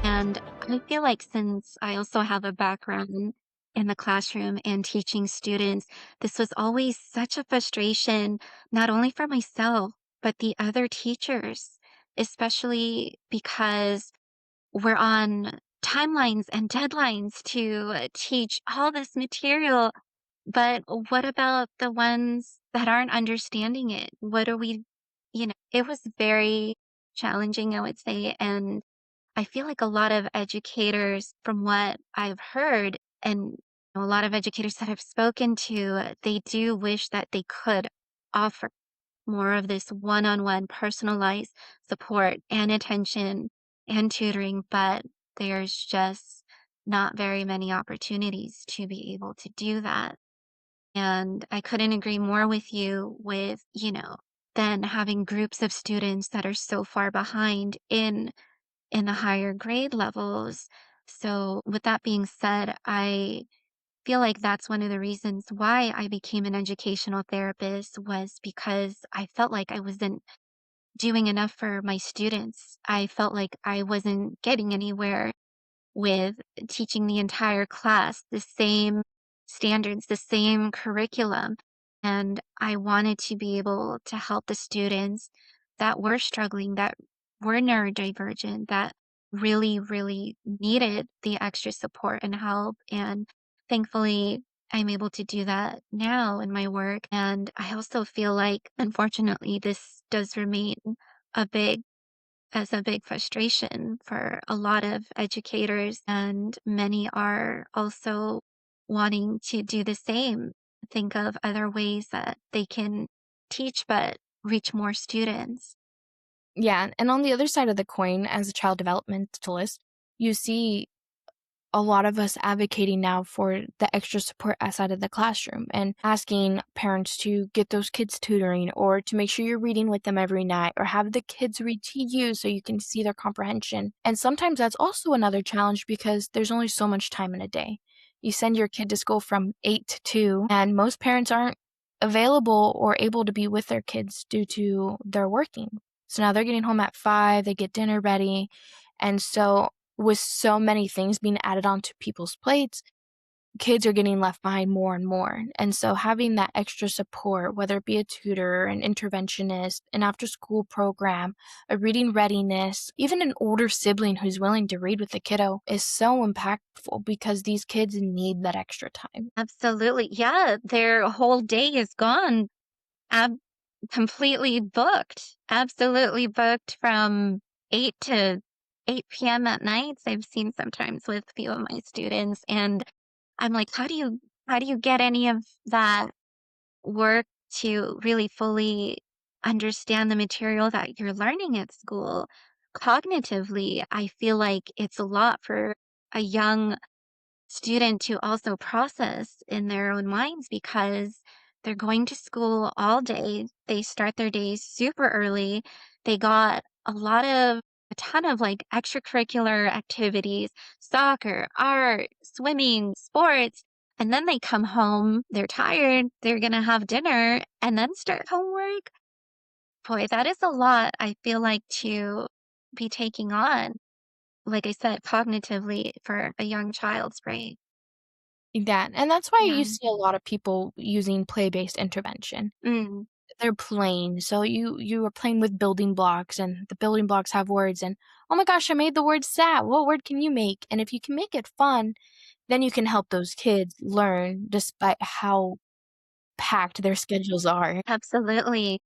And I feel like since I also have a background in the classroom and teaching students, this was always such a frustration, not only for myself, but the other teachers, especially because we're on timelines and deadlines to teach all this material. But what about the ones that aren't understanding it? What are we, it was very challenging, I would say. And I feel like a lot of educators, from what I've heard, and a lot of educators that I've spoken to, they do wish that they could offer more of this one on one personalized support and attention and tutoring, but there's just not very many opportunities to be able to do that. And I couldn't agree more with you with, then having groups of students that are so far behind in the higher grade levels. So, with that being said, I feel like that's one of the reasons why I became an educational therapist was because I felt like I wasn't doing enough for my students. I felt like I wasn't getting anywhere with teaching the entire class the same standards, the same curriculum. And I wanted to be able to help the students that were struggling, that were neurodivergent, that really, really needed the extra support and help. And thankfully, I'm able to do that now in my work. And I also feel like, unfortunately, this does remain a big as a big frustration for a lot of educators, and many are also wanting to do the same, think of other ways that they can teach but reach more students. Yeah, and on the other side of the coin, as a child developmentalist, you see a lot of us advocating now for the extra support outside of the classroom and asking parents to get those kids tutoring or to make sure you're reading with them every night or have the kids read to you so you can see their comprehension. And sometimes that's also another challenge because there's only so much time in a day. You send your kid to school from 8 to 2, and most parents aren't available or able to be with their kids due to their working. So now they're getting home at 5, they get dinner ready. And so with so many things being added onto people's plates, kids are getting left behind more and more. And so having that extra support, whether it be a tutor, an interventionist, an after school program, a reading readiness, even an older sibling who's willing to read with the kiddo is so impactful because these kids need that extra time. Absolutely. Yeah, their whole day is gone. Ab- Completely booked. Absolutely booked from 8 to 8 p.m. at nights. I've seen sometimes with a few of my students, and I'm like, how do you get any of that work to really fully understand the material that you're learning at school? Cognitively, I feel like it's a lot for a young student to also process in their own minds because they're going to school all day. They start their days super early. They got a ton of like extracurricular activities, soccer, art, swimming, sports. And then they come home, they're tired, they're going to have dinner and then start homework. Boy, that is a lot, I feel like, to be taking on, like I said, cognitively for a young child's brain. Yeah, and that's why you Yeah. see a lot of people using play-based intervention. Mm, They're playing. So you are playing with building blocks, and the building blocks have words, and, "Oh my gosh, I made the word sat. What word can you make?" And if you can make it fun, then you can help those kids learn despite how packed their schedules are. absolutely.